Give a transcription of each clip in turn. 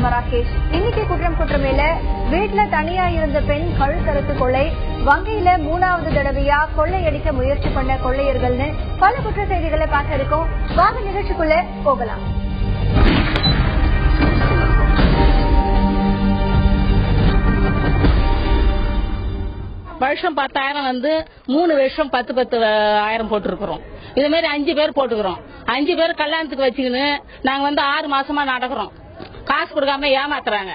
நம்ம ராகேஷ். இன்னைக்கு குற்றமேல வீட்டுல தனியா இருந்த பெண் கழுத்தறுத்து கொலை, வங்கியில 3வது தடவையா கொள்ளையடிக்க முயற்சி பண்ண கொள்ளையர்கள்னு பல குற்ற செய்திகளை பார்க்க இருக்கோம். வாங்க நிகழ்ச்சிக்குள்ள போகலாம். வருஷம் 10,000 3 வருஷம் 10,000 போட்டுருக்கிறோம். இது மாதிரி 5 பேர் போட்டுக்கிறோம். 5 பேர் கல்யாணத்துக்கு வச்சுக்கின்னு நாங்க 6 மாசமா நடக்கிறோம். காசு கொடுக்காம ஏமாத்துறாங்க.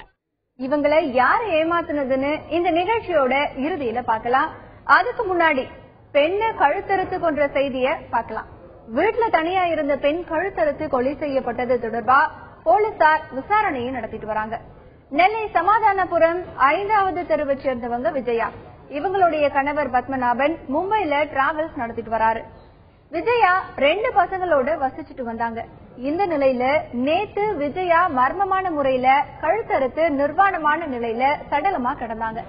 இவங்களை யாரு ஏமாத்துனதுன்னு இந்த நிகழ்ச்சியோட இறுதியில பாக்கலாம். அதுக்கு முன்னாடி பெண்ணை கழுத்தறுத்து கொன்ற செய்திய பாக்கலாம். வீட்டுல தனியா இருந்த பெண் கழுத்தறுத்து கொலை செய்யப்பட்டது தொடர்பா போலீசார் விசாரணையை நடத்திட்டு வராங்க. நெல்லை சமாதானபுரம் 5வது தெருவை சேர்ந்தவங்க விஜயா. இவங்களுடைய கணவர் பத்மநாபன் மும்பைல டிராவல்ஸ் நடத்திட்டு வராரு. விஜயா 2 பசங்களோட வசிச்சுட்டு வந்தாங்க. இந்த நிலையில நேத்து விஜயா மர்மமான முறையில கழுத்தறுத்து நிர்வாணமான நிலையில சடலமா கிடந்தாங்க.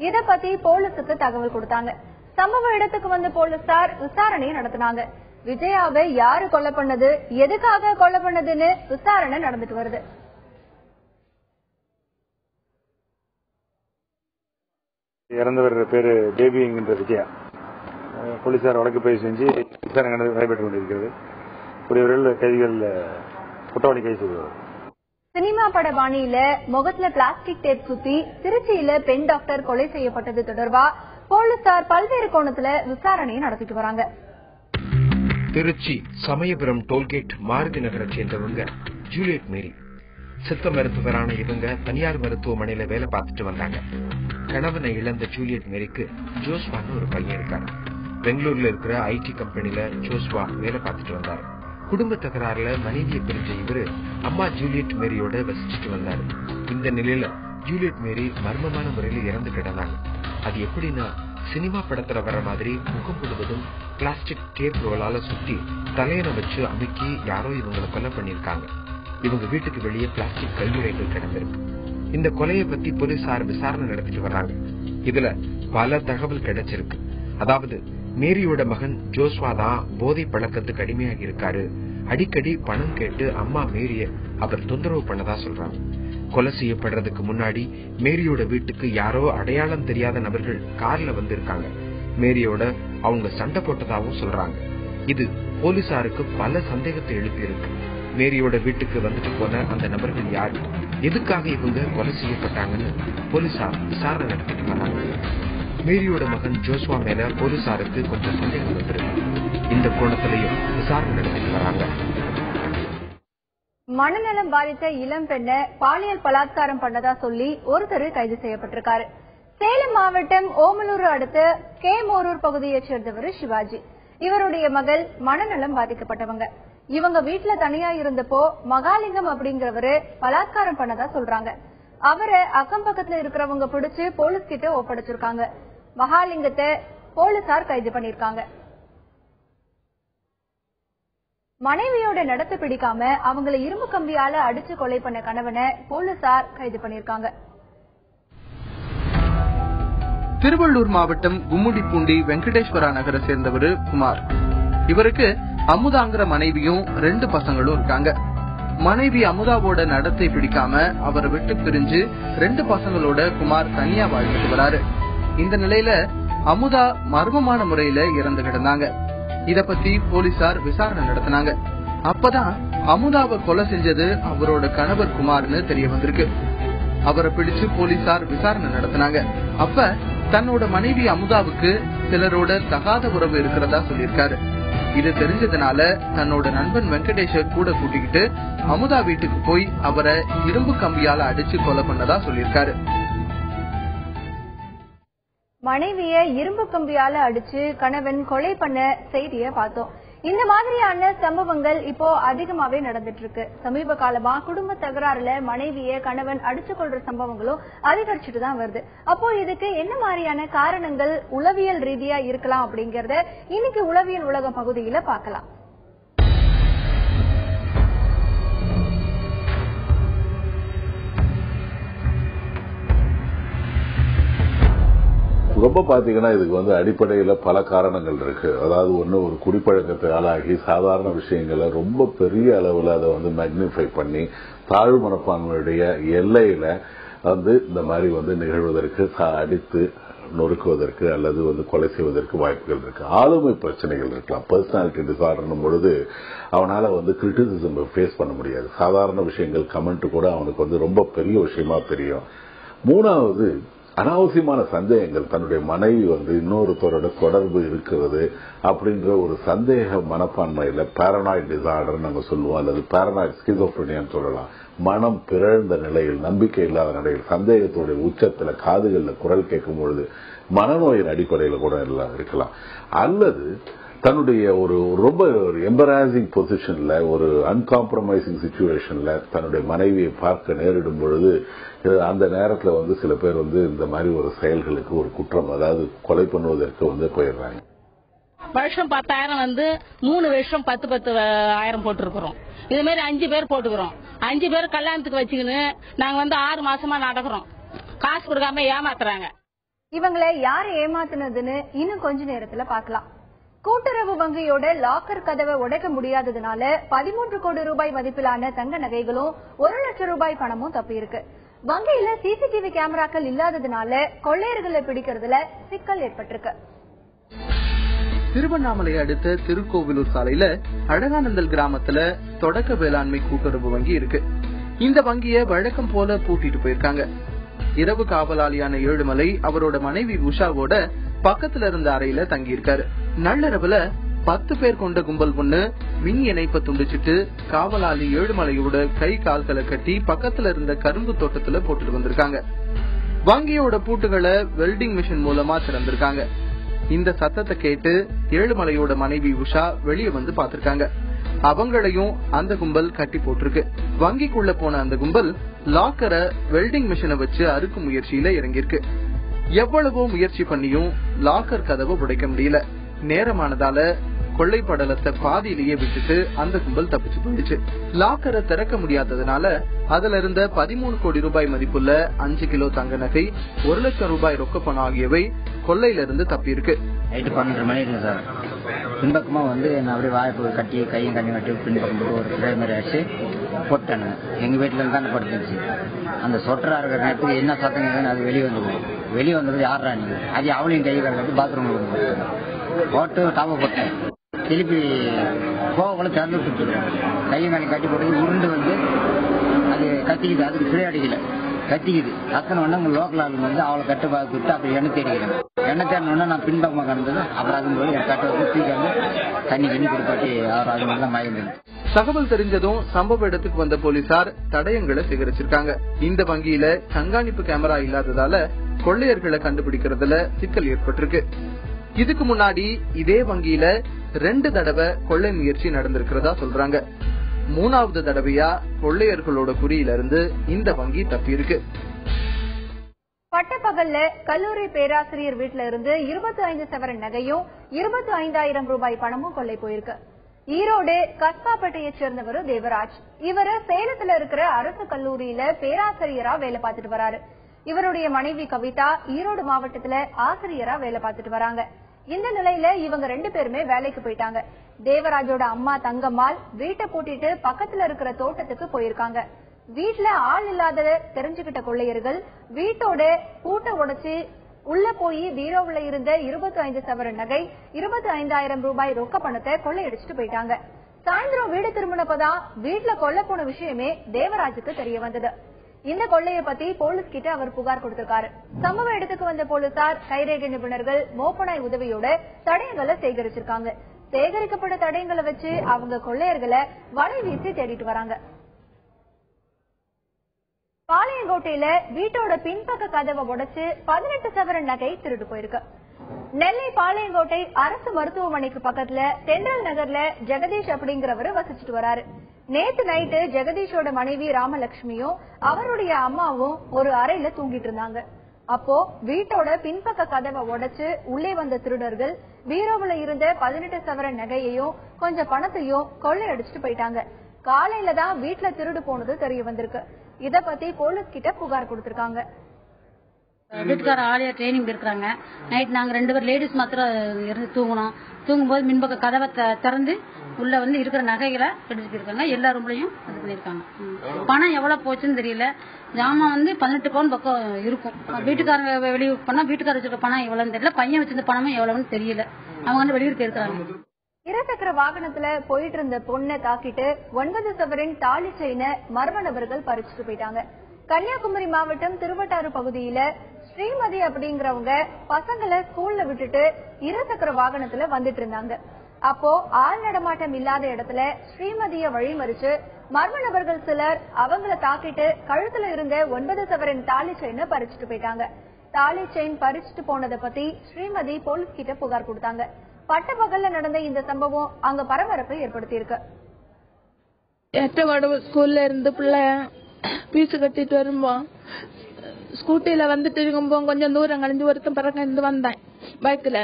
இத பத்தி போலீசுக்கு தகவல் கொடுத்தாங்க. சம்பவ இடத்துக்கு வந்த போலீசார் விசாரணை நடத்தினாங்க. விஜயாவை யாரு கொலை பண்ணது, எதுக்காக கொலை பண்ணதுன்னு விசாரணை நடந்துட்டு வருது. இறந்தவர் பேரு பேபி என்கின்ற விஜயா. போலீசார் வழக்கு பதிவு செஞ்சு விசாரணை நடைபெற்றுக் கொண்டிருக்கிறது. கூடியவர்கள் கைதிகள் குற்றவாளி கைது செய்வார். சினிமா பட பாணியில முகத்துல பிளாஸ்டிக் டேப் குத்தி திருச்சியில பெண் டாக்டர் கொலை செய்யப்பட்டது தொடர்பா போலீசார் பல்வேறு கோணத்துல விசாரணையை நடத்திட்டு வராங்க. திருச்சி சமயபுரம் டோல்கேட் மாருதி நகரை சேர்ந்தவங்க ஜூலியட் மேரி. சித்த மருத்துவரான இவங்க தனியார் மருத்துவமனையில வேலை பார்த்துட்டு வந்தாங்க. கணவனை இழந்த ஜூலியட் மேரிக்கு ஜோஸ்வான்னு ஒரு பையன் இருக்காரு. பெங்களூர்ல இருக்கிற ஐடி கம்பெனில ஜோஸ்வா வேலை பார்த்துட்டு வந்தாரு. குடும்ப தகராறுல மனைவியை பிரிஞ்ச இவரு அம்மா ஜூலியட் மேரியோட வசிச்சுட்டு வந்தாரு. இந்த நிலையில ஜூலியட் மேரி மர்மமான முறையில இறந்து கிடந்தாங்க. அது எப்படின்னா, சினிமா படத்துல வர மாதிரி முகம் முழுவதும் பிளாஸ்டிக் டேப் ரோலால சுத்தி தலையணை வச்சு அமுக்கி யாரோ இவங்களை கொலை பண்ணிருக்காங்க. இவங்க வீட்டுக்கு வெளியே பிளாஸ்டிக் கையுறைகள் கிடந்திருக்கு. இந்த கொலையை பத்தி போலீசார் விசாரணை நடத்திட்டு வர்றாங்க. இதுல பல தகவல் கிடைச்சிருக்கு. அதாவது மேரியோட மகன் ஜோஸ்வா தான் போதை பழக்கத்துக்கு அடிமையாகி இருக்காரு. அடிக்கடி பணம் கேட்டு அம்மா மேரிய அவர் தொந்தரவு பண்ணதா சொல்றாங்க. கொலை செய்யப்படுறதுக்கு முன்னாடி மேரியோட வீட்டுக்கு யாரோ அடையாளம் தெரியாத நபர்கள் கார்ல வந்திருக்காங்க. மேரியோட அவங்க சண்டை போட்டதாகவும் சொல்றாங்க. இது போலீசாருக்கு பல சந்தேகத்தை எழுப்பி இருக்கு. மேரியோட வீட்டுக்கு வந்துட்டு போன அந்த நபர்கள் யாரு, எதுக்காக இவங்க கொலை செய்யப்பட்டாங்கன்னு போலீசார் விசாரணை நடத்திட்டு வராங்க. மேரியோட மகன் ஜோஸ்வா மேல போலீசாருக்கு கொஞ்சம் சந்தேகம் வந்திருக்கு. இந்த கோணத்திலையும் விசாரணை நடத்திட்டு வராங்க. மனநலம் பாதித்த இளம் பெண்ணை பாலியல் பலாத்காரம் பண்ணதா சொல்லி ஒருத்தர் கைது செய்யப்பட்டிருக்காரு. சேலம் மாவட்டம் ஓமலூர் அடுத்த கேமோரூர் பகுதியை சேர்ந்தவர் சிவாஜி. இவருடைய மகள் மனநலம் பாதிக்கப்பட்டவங்க. இவங்க வீட்டுல தனியா இருந்தப்போ மகாலிங்கம் அப்படிங்கிறவரு பலாத்காரம் பண்ணதா சொல்றாங்க. அவரை அக்கம் பக்கத்துல இருக்கிறவங்க பிடிச்சு போலீஸ் கிட்ட ஒப்படைச்சிருக்காங்க. மகாலிங்கத்தை போலீசார் கைது பண்ணிருக்காங்க. மனைவியோட நடத்த பிடிக்காம அவங்களை இரும்பு கம்பியால அடிச்சு கொலை பண்ண கணவனை போலீசார் கைது பண்ணிருக்காங்க. திருவள்ளூர் மாவட்டம் கும்முடிப்பூண்டி வெங்கடேஸ்வரா நகரை சேர்ந்தவர் குமார். இவருக்கு அமுதாங்கிற மனைவியும் 2 பசங்களும் இருக்காங்க. மனைவி அமுதாவோட நடத்தை பிடிக்காம அவரை விட்டு பிரிஞ்சு 2 பசங்களோட குமார் தனியா வாழ்ந்துட்டு வராரு. இந்த நிலையில அமுதா மர்மமான முறையில இறந்து கிடந்தாங்க. இத பத்தி போலீசார் விசாரணை நடத்தினாங்க. அப்பதான் அமுதாவை கொலை செஞ்சது அவரோட கணவர் குமார்னு தெரிய வந்திருக்கு. அவரை பிடிச்சு போலீசார் விசாரணை நடத்தினாங்க. அப்ப தன்னோட மனைவி அமுதாவுக்கு சிலரோட தகாத உறவு இருக்கிறதா சொல்லியிருக்காரு. இது தெரிஞ்சதுனால தன்னோட நண்பன் வெங்கடேஷர் கூட கூட்டிக்கிட்டு அமுதா வீட்டுக்கு போய் அவரை இரும்பு கம்பியால அடிச்சு கொலை பண்ணதா சொல்லியிருக்காரு. மனைவிய இரும்பு கம்பியால அடிச்சு கணவன் கொலை பண்ண செய்திய பார்த்தோம். இந்த மாதிரியான சம்பவங்கள் இப்போ அதிகமாவே நடந்துட்டு இருக்கு. சமீப காலமா குடும்ப தகராறுல மனைவிய கணவன் அடிச்சு கொள்ற சம்பவங்களும் அதிகரிச்சுட்டு தான் வருது. அப்போ இதுக்கு என்ன மாதிரியான காரணங்கள் உளவியல் ரீதியா இருக்கலாம் அப்படிங்கறத இன்னைக்கு உளவியல் உலகம் பகுதியில பார்க்கலாம். ரொம்ப பாத்தீங்கன்னா இதுக்கு அடிப்படையில பல காரணங்கள் இருக்கு. அதாவது ஒரு குடிப்பழக்கத்தை ஆளாகி சாதாரண விஷயங்களை ரொம்ப பெரிய அளவுல அதை மேக்னிஃபை பண்ணி தாழ்வு மனப்பான்மையுடைய எல்லையில இந்த மாதிரி நிகழ்வதற்கு அடித்து நொறுக்குவதற்கு அல்லது கொலை செய்வதற்கு வாய்ப்புகள் இருக்கு. ஆளுமை பிரச்சனைகள் இருக்கலாம். பர்சனாலிட்டி டிசார்டர் பொழுது அவனால கிரிட்டிசிசம் ஃபேஸ் பண்ண முடியாது. சாதாரண விஷயங்கள் கமெண்ட் கூட அவனுக்கு ரொம்ப பெரிய விஷயமா தெரியும். மூணாவது, அனாவசியமான சந்தேகங்கள். தன்னுடைய மனைவி இன்னொருத்தரோட தொடர்பு இருக்கிறது அப்படின்ற ஒரு சந்தேக மனப்பான்மையில பாரனாய்ட் டிசார்டர் நாங்க சொல்லுவோம், அல்லது பாரனாய்ட் ஸ்கிசோஃப்ரெனியான்னு சொல்லலாம். மனம் பிறழ்ந்த நிலையில், நம்பிக்கை இல்லாத நிலையில், சந்தேகத்துடைய உச்சத்துல காதுகள்ல குரல் கேட்கும் பொழுது மனநோயின் அடிப்படையில கூட இருக்கலாம். அல்லது தன்னுடைய ரொம்ப எம்பராசிங் பொசிஷன்ல, ஒரு அன்காம்ப்ரமைசிங் சிச்சுவேஷன்ல தன்னுடைய மனைவியை பார்க்க நேரிடும் பொழுது அந்த நேரத்துல சில பேர் இந்த மாதிரி ஒரு செயல்களுக்கு ஒரு குற்றம், அதாவது கொலை பண்ணுவதற்கு போயிடுறாங்க. வருஷம் 10,000 3 வருஷம் 10,000 போட்டிருக்கிறோம். இது மாதிரி 5 பேர் போட்டுக்கிறோம். 5 பேர் கல்யாணத்துக்கு வச்சுக்கின்னு நாங்க 6 மாசமா நடக்கிறோம். காசு கொடுக்காம ஏமாத்துறாங்க. இவங்களை யாரு ஏமாத்துனதுன்னு இன்னும் கொஞ்ச நேரத்துல பாக்கலாம். கூட்டுறவு வங்கியோட லாக்கர் கதவை உடைக்க முடியாததுனால 13 கோடி ரூபாய் மதிப்பிலான தங்க நகைகளும் 1 லட்சம் ரூபாய் பணமும் தப்பியிருக்கு. வங்கியில சிசிடிவி கேமராக்கள் இல்லாததுனால கொள்ளையர்களை பிடிக்கிறதுல சிக்கல் ஏற்பட்டிருக்கு. திருவண்ணாமலை அடுத்த திருக்கோவிலூர் சாலையில அழகானந்தல் கிராமத்துல தொடக்க வேளாண்மை கூட்டுறவு வங்கி இருக்கு. இந்த வங்கியை வழக்கம் போல பூட்டிட்டு போயிருக்காங்க. இரவு காவலாளியான ஏழுமலை அவரோட மனைவி உஷாவோட பக்கத்துல இருந்த அறையில தங்கியிருக்காரு. நள்ளிரவுல 10 பேர் கொண்ட கும்பல் ஒண்ணு மின் இணைப்பை துண்டிச்சிட்டு காவலாளி ஏழுமலையோட கை கால்களை கட்டி பக்கத்துல இருந்த கரும்பு தோட்டத்துல போட்டுட்டு வந்திருக்காங்க. வங்கியோட பூட்டுகளை வெல்டிங் மிஷின் மூலமா திறந்திருக்காங்க. இந்த சத்தத்தை கேட்டு ஏழுமலையோட மனைவி உஷா வெளியே பாத்திருக்காங்க. அவங்களையும் அந்த கும்பல் கட்டி போட்டிருக்கு. வங்கிக்குள்ள போன அந்த கும்பல் லாக்கரை வெல்டிங் மிஷினை வச்சு அறுக்கும் முயற்சியில இறங்கியிருக்கு. எவ்வளவோ முயற்சி பண்ணியும் லாக்கர் கதவை உடைக்க முடியல. நேரமானதால கொள்ளை படலத்தை பாதியிலேயே விட்டுட்டு அந்த கும்பல் தப்பிச்சு போயிடுச்சு. லாக்கரை திறக்க முடியாததுனால அதுல இருந்த 13 கோடி ரூபாய் மதிப்புள்ள 5 கிலோ தங்க நகை, 1 லட்சம் ரூபாய் ரொக்க பணம் ஆகியவை கொள்ளையில இருந்து தப்பி இருக்கு. நைட்டு 12 மணிக்கு சார் பின்பக்கமா நான் அப்படியே வாய்ப்பு கட்டி கையும் கண்ணி கட்டி பின்பக்கம் போட்டு ஒரு கிரை மாதிரி அடிச்சு போட்டானுங்க. எங்க வீட்டுல இருந்து தான் படுத்துச்சு. அந்த சொட்டரா இருக்கிற நேரத்துக்கு என்ன சத்தம் அது வெளியே வந்தது யாரா நீங்க அது அவளையும் கை கட்டி பாத்ரூம் போட்டு டாப்ப போட்டேன். திருப்பி கோவக்குள்ள திறந்து விட்டுருக்கேன். கையும் கண்ணி கட்டி போட்டு உருண்டு அது கத்திக்குது. அதுக்கு சிறை அடிக்கல, கத்திக்குது. அத்தனை ஒண்ணு உங்க லோக்கல் ஆளுங்க அவளை கட்டு விட்டு அப்படி எண்ணெய் தேடிக்கிறேன். எண்ணெய் தேடினோன்னா நான் பின்பக்கமாக கிடந்தது. அப்புறம் அது போய் கட்ட வச்சு தூக்கி தண்ணி கொடுப்பாட்டி அவர் அது மாதிரி தான் மயந்தது. தகவல் தெரிஞ்சதும் சம்பவ இடத்துக்கு வந்த போலீசார் தடயங்களை சேகரிச்சிருக்காங்க. இந்த வங்கியில கண்காணிப்பு கேமரா இல்லாததால கொள்ளையர்களை கண்டுபிடிக்கிறதுல சிக்கல் ஏற்பட்டிருக்கு. இதுக்கு முன்னாடி இதே வங்கியில 2 தடவை கொள்ளை முயற்சி நடந்திருக்கிறதா சொல்றாங்க. 3வது தடவையா கொள்ளையர்களோட குறியில இருந்து இந்த வங்கி தப்பி இருக்கு. பட்டப்பகல்ல கல்லூரி பேராசிரியர் வீட்டுல இருந்து 25 சவரன் நகையும் 25,000 ரூபாய் பணமும் கொள்ளை போயிருக்கு. ஈரோடு கஸ்பாப்பேட்டையை சேர்ந்தவர் தேவராஜ். இவரு சேலத்துல இருக்கிற அரசு கல்லூரியில பேராசிரியரா வேலை பார்த்துட்டு வராரு. இவருடைய மனைவி கவிதா ஈரோடு மாவட்டத்துல ஆசிரியரா வேலை பார்த்துட்டு வராங்க. இந்த நிலையில இவங்க 2 பேருமே வேலைக்கு போயிட்டாங்க. தேவராஜோட அம்மா தங்கம்மாள் வீட்டை பூட்டிட்டு பக்கத்துல இருக்கிற தோட்டத்துக்கு போயிருக்காங்க. வீட்டுல ஆள் இல்லாத தெரிஞ்சுக்கிட்ட கொள்ளையர்கள் வீட்டோட பூட்டை உடைச்சு உள்ள போய் பீரோவுல இருந்த 25 சவரன் நகை, 25,000 ரூபாய் ரொக்க பணத்தை கொள்ளையடிச்சிட்டு போயிட்டாங்க. சாயந்தரம் வீடு திரும்பினப்பதான் வீட்டுல கொல்ல போன விஷயமே தேவராஜுக்கு தெரிய வந்தது. இந்த கொள்ளையை பத்தி போலீஸ் கிட்ட அவர் புகார் கொடுத்திருக்காரு. சம்பவ இடத்துக்கு வந்த போலீசார் கைரேகை நிபுணர்கள் மோப்பனாய் உதவியோட தடயங்களை சேகரிச்சிருக்காங்க. சேகரிக்கப்பட்ட தடயங்களை வச்சு அவங்க கொள்ளையர்களை வலை வீசி தேடிட்டு வராங்க. பாளையங்கோட்டையில வீட்டோட பின்பக்க கதவை உடைச்சு 18 சவரன் நகை திருடு போயிருக்கு. நெல்லை பாளையங்கோட்டை அரசு மருத்துவமனைக்கு பக்கத்துல தென்றல் நகர்ல ஜெகதீஷ் அப்படிங்கிறவரு வசிச்சுட்டு வராரு. நேத்து நைட்டு ஜெகதீஷோட மனைவி ராமலட்சுமியும் அவருடைய அம்மாவும் ஒரு அறையில தூங்கிட்டு இருந்தாங்க. அப்போ வீட்டோட பின்பக்க கதவை உடைச்சு உள்ளே வந்த திருடர்கள் பீரோவுல இருந்த 18 சவரன் நகையையும் கொஞ்சம் பணத்தையும் கொள்ளையடிச்சிட்டு போயிட்டாங்க. காலையில தான் வீட்டுல திருடு போனது தெரிய வந்திருக்கு. இத பத்தி போலீஸ் கிட்ட புகார் கொடுத்திருக்காங்க. வீட்டுக்கார ஆலியா ட்ரைனிங் போயிருக்காங்க. நைட் நாங்க 2 பேர் லேடிஸ் மாத்திரம் இருந்து தூங்கணும். தூங்கும்போது மின்பக்க கதவை திறந்து உள்ள வந்து இருக்கிற நகைகளை எடுத்துட்டு இருக்காங்க. எல்லா ரூம்லயும் இது பண்ணிருக்காங்க. பணம் எவ்வளவு போச்சுன்னு தெரியல. ஜாமான் வந்து 18 பவுன் பக்கம் இருக்கும். வீட்டுக்காரங்க வெளியூர் பண்ணா வீட்டுக்கார வச்சிருக்க பணம் எவ்வளவுன்னு தெரியல. பையன் வச்சிருந்த பணமும் எவ்வளவுன்னு தெரியல. அவங்க வந்து வெளியூர் போயிருக்காங்க. இருசக்கர வாகனத்துல போயிட்டு இருந்த பொண்ணை தாக்கிட்டு 9 சவரன் தாலி செயினை மர்ம நபர்கள் பறிச்சுட்டு போயிட்டாங்க. கன்னியாகுமரி மாவட்டம் திருவட்டாறு பகுதியில ஸ்ரீமதி அப்படிங்கிறவங்க பசங்களை ஸ்கூல்ல விட்டுட்டு இருசக்கர வாகனத்துல வந்துட்டு இருந்தாங்க. அப்போ ஆள் நடமாட்டம் இல்லாத இடத்துல ஸ்ரீமதிய வழிமறிச்சு மர்ம நபர்கள் சிலர் அவங்கள தாக்கிட்டு கழுத்துல இருந்த 9 சவரன் தாலி செயினை பறிச்சுட்டு போயிட்டாங்க. தாலி செயின் பறிச்சுட்டு போனதை பத்தி ஸ்ரீமதி போலீஸ் கிட்ட புகார் கொடுத்தாங்க. பட்ட பகல்ல நடந்த இந்த சம்பவம் அங்க பரபரப்பை ஏற்படுத்தி இருக்கு. ஏற்றவாடு ஸ்கூல்ல இருந்து பிள்ளை பீஸ் கட்டிட்டு வரும்போ ஸ்கூட்டில வந்துட்டு இருக்கும்போ கொஞ்சம் தூரம் கழிஞ்சு ஒருத்தன் பிறகு இருந்து வந்தேன் பைக்ல.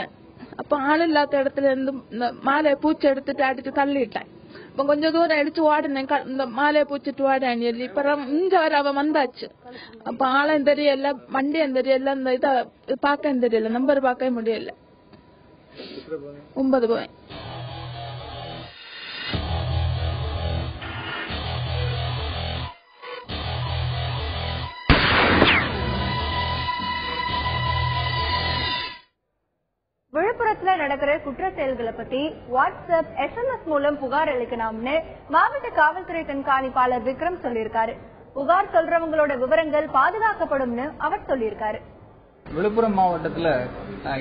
அப்ப ஆள் இல்லாத இடத்துல இருந்து இந்த மாலையை பூச்சி எடுத்துட்டு அடிச்சு தள்ளிட்டேன். இப்ப கொஞ்சம் தூரம் அடிச்சு ஓடினேன். இந்த மாலையை பூச்சிட்டு ஓடான்னு சொல்லி இப்ப இங்க வர அவன் வந்தாச்சு. அப்ப ஆளும் தெரியல, வண்டியும் தெரியல, இந்த இதை பார்க்க தெரியல, நம்பர் பார்க்க முடியல. 9 போய் விழுப்புரத்துல நடக்கிற குற்ற செயல்களை பத்தி வாட்ஸ்அப் SMS மூலம் புகார் அளிக்கணும்னு மாவட்ட காவல்துறை கண்காணிப்பாளர் விக்ரம் சொல்லியிருக்காரு. புகார் சொல்றவங்களோட விவரங்கள் பாதுகாக்கப்படும்னு அவர் சொல்லியிருக்காரு. விழுப்புரம் மாவட்டத்தில்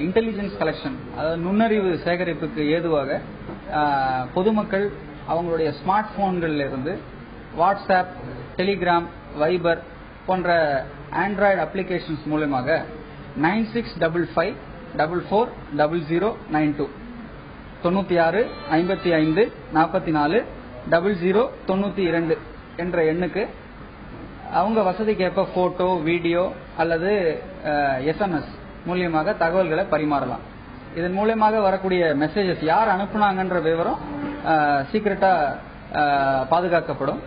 இன்டெலிஜென்ஸ் கலெக்ஷன், அதாவது நுண்ணறிவு சேகரிப்புக்கு ஏதுவாக பொதுமக்கள் அவங்களுடைய ஸ்மார்ட் போன்கள்ல இருந்து வாட்ஸ்அப், டெலிகிராம், வைபர் போன்ற ஆண்ட்ராய்டு அப்ளிகேஷன்ஸ் மூலமாக 9655440092 96 55 44 0092 என்ற எண்ணுக்கு அவங்க வசதிக்கேற்ப போட்டோ, வீடியோ அல்லது SMS மூலியமாக தகவல்களை பரிமாறலாம். இதன் மூலமாக வரக்கூடிய மெசேஜஸ் யார் அனுப்புனாங்கன்ற விவரம் சீக்கிரட்டா பாதுகாக்கப்படும்.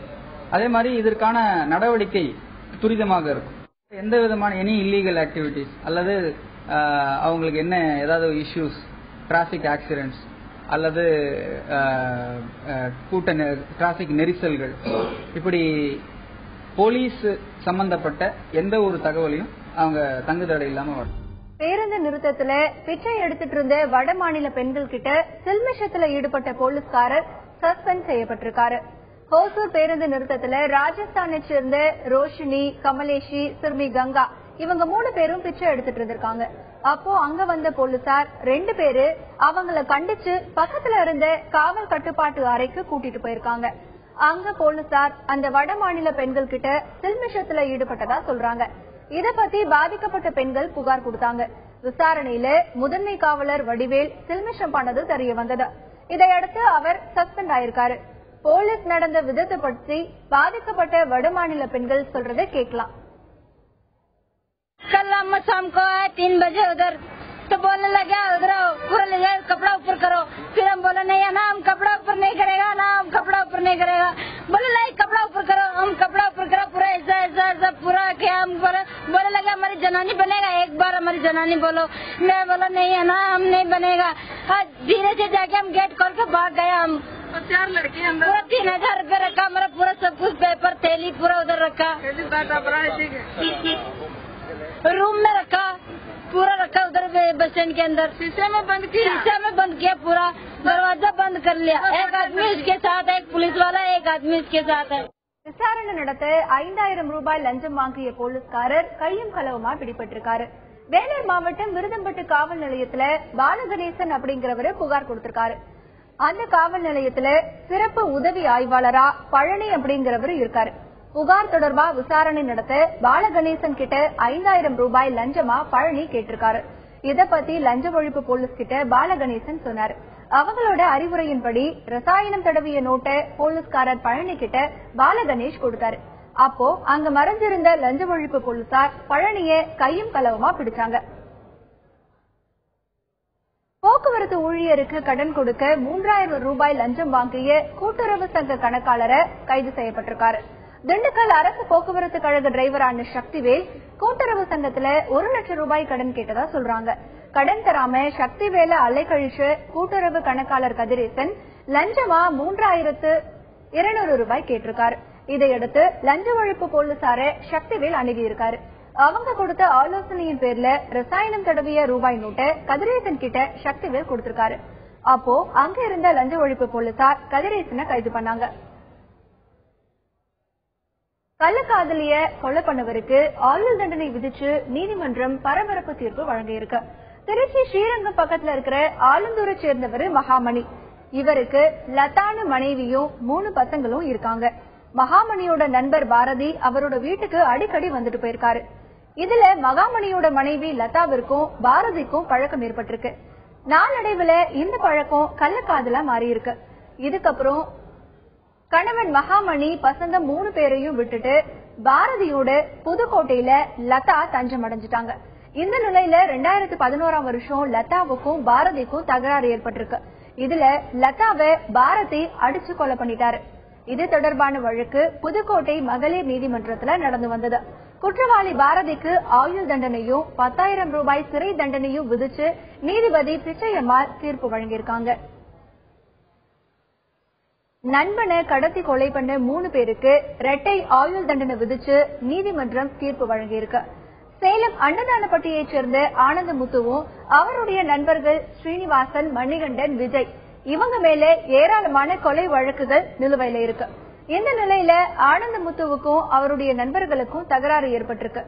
அதே மாதிரி இதற்கான நடவடிக்கை துரிதமாக இருக்கும். எந்த விதமான எனி இல்லீகல் ஆக்டிவிட்டிஸ் அல்லது அவங்களுக்கு என்ன ஏதாவது இஷ்யூஸ், டிராபிக் ஆக்சிடென்ட்ஸ் அல்லது டிராபிக் நெரிசல்கள், இப்படி போலீஸ் சம்பந்தப்பட்ட எந்த ஒரு தகவலையும் அவங்க தங்குதடை இல்லாம வரும். பேருந்து நிறுத்தத்துல பிச்சை எடுத்துட்டு இருந்த வட மாநில பெண்கள் கிட்ட சில்மிஷத்துல ஈடுபட்ட போலீஸ்காரர் சஸ்பெண்ட் செய்யப்பட்டிருக்காரு. ஹோசூர் பேருந்து நிறுத்தத்துல ராஜஸ்தானை சேர்ந்த ரோஷினி, கமலேஷி, சிறுமி கங்கா இவங்க 3 பேரும் பிச்சை எடுத்துட்டு இருந்திருக்காங்க. அப்போ அங்க வந்த போலீசார் 2 பேரு அவங்கள கண்டிச்சு பக்கத்துல இருந்த காவல் கட்டுப்பாட்டு அறைக்கு கூட்டிட்டு போயிருக்காங்க. அங்க போலீசார் அந்த வட மாநில பெண்கள் கிட்ட சில்மிஷத்துல ஈடுபட்டதா சொல்றாங்க. இத பத்தி பாதிக்கப்பட்ட பெண்கள் புகார் கொடுத்தாங்க. விசாரணையில முதன்மை காவலர் வடிவேல் சில்மிஷம் பண்ணது தெரிய வந்தது. இதையடுத்து அவர் சஸ்பெண்ட் ஆயிருக்காரு. போலீஸ் நடந்த விதத்தை பற்றி பாதிக்கப்பட்ட வடமாநில பெண்கள் சொல்றதை கேட்கலாம். कल शाम को 3 बजे उधर तो बोलने लगे उधर पूरा ले जाओ, कपड़ा ऊपर करो. फिर हम बोले नहीं है ना, हम कपड़ा ऊपर नहीं करेगा ना, हम कपड़ा ऊपर नहीं करेगा. बोले नहीं कपड़ा ऊपर करो, हम कपड़ा ऊपर करो. पूरा ऐसा ऐसा ऐसा पूरा क्या हम बोले लगा हमारी जनानी बनेगा, एक बार हमारी जनानी बोलो. मैं बोला नहीं है ना, हम नहीं बनेगा. धीरे से जाके हम गेट खोल के भाग गया. हम 4 लड़के अंदर, पूरा 3000 रुपए रखा हमारा, पूरा सब कुछ पेपर थैली पूरा उधर रखा, रूम में रखा, पूरा रखा उधर बस स्टैंड के अंदर. शीशे में बंद किया, पूरा दरवाजा बंद कर लिया. एक आदमी इसके साथ है, एक पुलिस वाला, एक आदमी इसके साथ है. விசாரணை நடத்த 5000 ரூபாய் லஞ்சம் வாங்கிய போலீஸ்காரர் கையும் களவுமா பிடிபட்டிருக்காரு. வேலூர் மாவட்டம் விருதம்பட்டு காவல் நிலையத்துல பாலகணேசன் அப்படிங்கிறவரு புகார் கொடுத்திருக்காரு. அந்த காவல் நிலையத்துல சிறப்பு உதவி ஆய்வாளரா பழனி அப்படிங்கிறவரு இருக்காரு. புகார் தொடர்பா விசாரணை நடத்த பாலகணேசன் கிட்ட 5000 ரூபாய் லஞ்சமா பழனி கேட்டிருக்காரு. இத பத்தி லஞ்ச ஒழிப்பு போலீஸ் கிட்ட பாலகணேசன் சொன்னாரு. அவங்களோட அறிவுரையின்படி ரசாயனம் தடவிய நோட்டை போலீஸ்காரர் பழனி கிட்ட பாலகணேஷ் கொடுத்தாரு. அப்போ அங்க மறைஞ்சிருந்த லஞ்ச ஒழிப்பு போலீசார் பழனிய கையும் களவுமா பிடிச்சாங்க. போக்குவரத்து ஊழியருக்கு கடன் கொடுக்க 3000 ரூபாய் லஞ்சம் வாங்கிய கூட்டுறவு சங்க கணக்காளரை கைது செய்யப்பட்டிருக்காரு. திண்டுக்கல் அரசு போக்குவரத்து கழக டிரைவரான சக்திவேல் கூட்டுறவு சங்கத்துல 1 லட்சம் ரூபாய் கடன் கேட்டதா சொல்றாங்க. கடன் தராம சக்திவேல அலைக்கழிச்சு கூட்டுறவு கணக்காளர் கதிரேசன் லஞ்சமா 3200 ரூபாய் கேட்டிருக்காரு. இதையடுத்து லஞ்ச ஒழிப்பு போலீசார சக்திவேல் அணுகி இருக்காரு. அவங்க கொடுத்த ஆலோசனையின் பேர்ல ரசாயனம் தடவிய ரூபாய் நோட்டை கதிரேசன் கிட்ட சக்திவேல் கொடுத்திருக்காரு. அப்போ அங்க இருந்த லஞ்ச ஒழிப்பு போலீசார் கதிரேசனை கைது பண்ணாங்க. கள்ளக்காதலிய கொலை பண்ணவருக்கு ஆயுள் தண்டனை விதிச்சு நீதிமன்றம் பரபரப்பு தீர்ப்பு வழங்கியிருக்கு. திருச்சி ஸ்ரீரங்கம் பக்கத்துல இருக்கிற ஆலந்தூரை சேர்ந்தவர் மகாமணி. இவருக்கு லதான மனைவியும் 3 பசங்களும் இருக்காங்க. மகாமணியோட நண்பர் பாரதி அவரோட வீட்டுக்கு அடிக்கடி வந்துட்டு போயிருக்காரு. இதுல மகாமணியோட மனைவி லதாவிற்கும் பாரதிக்கும் பழக்கம் ஏற்பட்டிருக்கு. நாளடைவுல இந்த பழக்கம் கள்ளக்காதலா மாறி இருக்கு. இதுக்கப்புறம் கணவன் மகாமணி பசங்க 3 பேரையும் விட்டுட்டு பாரதியோட புதுக்கோட்டையில லதா தஞ்சம் அடைஞ்சிட்டாங்க. இந்த நிலையில 2011 வருஷம் லதாவுக்கும் பாரதிக்கும் தகராறு ஏற்பட்டிருக்கு. இதுல லதாவை பாரதி அடிச்சு கொலை பண்ணிட்டாரு. இது தொடர்பான வழக்கு புதுக்கோட்டை மகளிர் நீதிமன்றத்துல நடந்து வந்தது. குற்றவாளி பாரதிக்கு ஆயுள் தண்டனையும் 10,000 ரூபாய் சிறை தண்டனையும் விதிச்சு நீதிபதி பிச்சையம்மாள் தீர்ப்பு வழங்கியிருக்காங்க. நண்பனை கடத்தி கொலை பண்ண 3 பேருக்கு இரட்டை ஆயுள் தண்டனை விதிச்சு நீதிமன்றம் தீர்ப்பு வழங்கியிருக்கு. சேலம் அன்னதானப்பட்டியைச் சேர்ந்த ஆனந்தமுத்துவும் அவருடைய நண்பர்கள் ஸ்ரீனிவாசன், மணிகண்டன், விஜய் இவங்க மேல ஏராளமான கொலை வழக்குகள் நிலுவையில இருக்கு. இந்த நிலையில ஆனந்தமுத்துவுக்கும் அவருடைய நண்பர்களுக்கும் தகராறு ஏற்பட்டிருக்கு.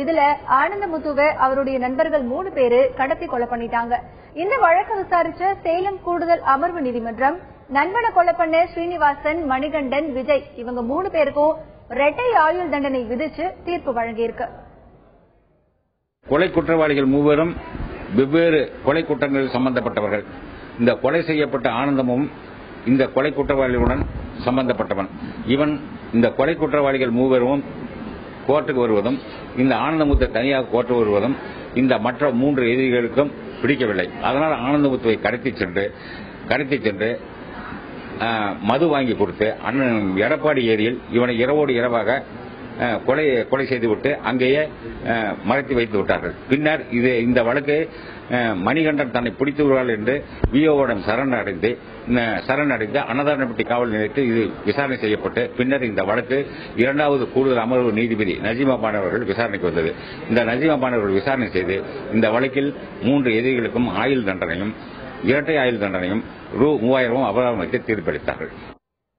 இதுல ஆனந்தமுத்துவை அவருடைய நண்பர்கள் 3 பேரு கடத்தி கொலை பண்ணிட்டாங்க. இந்த வழக்கு விசாரிச்ச சேலம் கூடுதல் அமர்வு நீதிமன்றம் நண்பனை கொலை பண்ண ஸ்ரீனிவாசன், மணிகண்டன், விஜய் இவங்க 3 பேருக்கும் இரட்டை ஆயுள் தண்டனை விதிச்சு தீர்ப்பு வழங்கியிருக்கு. கொலை குற்றவாளிகள் 3 வெவ்வேறு கொலை குற்றங்களில் சம்பந்தப்பட்டவர்கள். இந்த கொலை செய்யப்பட்ட ஆனந்தமும் இந்த கொலை குற்றவாளிகளுடன் சம்பந்தப்பட்டவன். இவன் இந்த கொலை குற்றவாளிகள் 3 கோர்ட்டுக்கு வருவதும் இந்த ஆனந்தமுத்தை தனியாக கோர்ட்டு வருவதும் இந்த மற்ற 3 எதிரிகளுக்கும் பிடிக்கவில்லை. அதனால் ஆனந்தமுத்துவை கடத்தி சென்று மது வாங்கி கொடுத்து அண்ணன் எடப்பாடி ஏரியில் இவனை இரவோடு இரவாக கொலை செய்துவிட்டு அங்கேயே மறைத்து வைத்து விட்டார்கள். பின்னர் இந்த வழக்கு மணிகண்டன் தன்னை பிடித்து விடுவார்கள் என்று விஓவிடம் சரணடைந்து அன்னதானப்பட்டி காவல் நிலையத்தில் இது விசாரணை செய்யப்பட்டு பின்னர் இந்த வழக்கு 2வது கூடுதல் அமர்வு நீதிபதி நஜீமா பான் அவர்கள் விசாரணைக்கு வந்தது. இந்த நஜீமா பான் அவர்கள் விசாரணை செய்து இந்த வழக்கில் 3 எதிரிகளுக்கும் ஆயுள் தண்டனையும் இரட்டை ஆயுள் தண்டனையும் ரூ.3000 அபராதம் வைத்து தீர்ப்பளித்தார்கள்.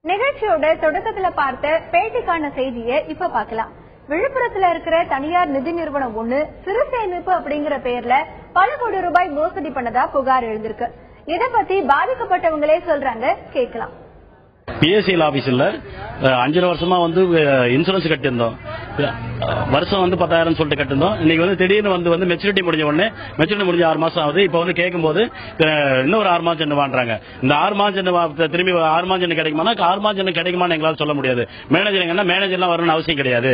நிகழ்ச்சியோட தொடக்கத்துல பார்த்த பேட்டிக்கான செய்தியை இப்ப பார்க்கலாம். விழுப்புரத்துல இருக்கிற தனியார் நிதி நிறுவனம் ஒண்ணு சிறு சேமிப்பு அப்படிங்கிற பெயர்ல பல கோடி ரூபாய் மோசடி பண்ணதா புகார் எழுந்திருக்கு. இத பத்தி பாதிக்கப்பட்டவங்களே சொல்றாங்க, கேட்கலாம். பிஎஸ்சிஎல் ஆபீஸ்ல 5 வருஷமா இன்சூரன்ஸ் கட்டியிருந்தோம். வருஷம் 10,000 சொல்லிட்டு கட்டிருந்தோம். இன்னைக்கு திடீர்னு மெச்சூரிட்டி முடிஞ்ச உடனே மெச்சூரிட்டி முடிஞ்ச 6 மாசம் ஆகுது. இப்ப கேட்கும்போது இன்னும் ஒரு 6 மாசம் என்ன வாங்குறாங்க. இந்த 6 மாசம் திரும்பி 6 மாசம் கிடைக்குமா, 6 மாசம் கிடைக்குமான்னு எங்களால் சொல்ல முடியாது. மேனேஜர்லாம் வரணும்னு அவசியம் கிடையாது.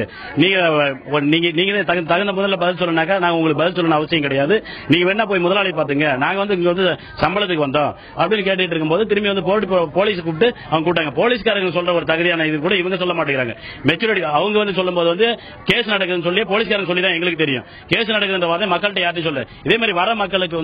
நீங்க தகுந்த முதல்ல பதில் சொல்லனாக்கா நாங்க உங்களுக்கு பதில் சொல்லணும் அவசியம் கிடையாது. நீங்க வேணா போய் முதலாளி பாத்துங்க, நாங்க இங்க சம்பளத்துக்கு வந்தோம் அப்படின்னு கேட்டுட்டு இருக்கும்போது திரும்பி போலீஸ் கூப்பிட்டு அவங்க கூட்டாங்க. போலீஸ்காரங்க சொல்ற ஒரு தகுதியான இது கூட இவங்க சொல்ல மாட்டேங்கிறாங்க. மெச்சூரிட்டி அவங்க சொல்லும்போது கேஸ் நடக்குதுன்னு சொல்லி போலீஸ்காரங்க சொல்லி தான் எங்களுக்கு தெரியும். கேஸ் நடக்குதுன்ற வார்த்தை மக்கள்கிட்ட யார்ட்டும் சொல்ல. இதே மாதிரி வர மக்களுக்கு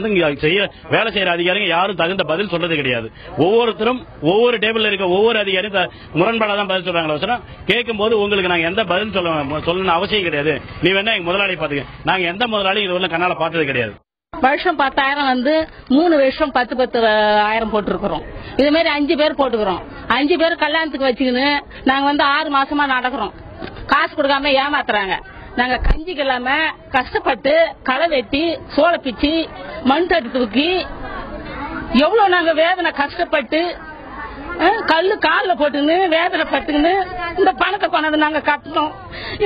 வேலை செய்யற அதிகாரிங்க யாரும் தகுந்த பதில் சொல்றது கிடையாது. ஒவ்வொருத்தரும் ஒவ்வொரு டேபிள்ல இருக்க ஒவ்வொரு அதிகாரியும் முரண்பாடாதான் பதில் சொல்றாங்க. கேட்கும் போது உங்களுக்கு நாங்க எந்த பதில் சொல்லணும் அவசியம் கிடையாது. நீ வேணா எங்க முதலாளி பாத்துக்க. நாங்க எந்த முதலாளி இது கண்ணால பார்த்தது கிடையாது. வருஷம் 10,000 3 வருஷம் 10,000 போட்டிருக்கிறோம். இது மாதிரி 5 பேர் போட்டுக்கிறோம். 5 பேர் கல்யாணத்துக்கு வச்சுக்கின்னு நாங்க 6 மாசமா நடக்கிறோம். காசு கொடுக்காம ஏமாத்துறாங்க. நாங்க கஞ்சிக்கு இல்லாம கஷ்டப்பட்டு களை வெட்டி சோள பிச்சு மண் தட்டு தூக்கி எவ்வளவு நாங்க வேதனை கஷ்டப்பட்டு கல்லு காலில் போட்டுன்னு வேதனை பட்டுன்னு இந்த பணத்தை கொண்டாந்து நாங்க கட்டணும்.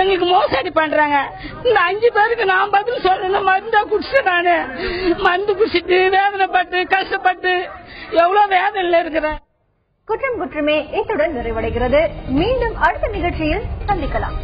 எங்களுக்கு மோசடி பண்றாங்க. இந்த 5 பேருக்கு நான் பதில் சொல்லணும். மருந்தா குடிச்சேன். நானு மருந்து குடிச்சிட்டு வேதனைப்பட்டு கஷ்டப்பட்டு எவ்வளவு வேதனையில இருக்கிறேன். குற்றம் குற்றமே இத்துடன் நிறைவடைகிறது. மீண்டும் அடுத்த நிகழ்ச்சியில் சந்திக்கலாம்.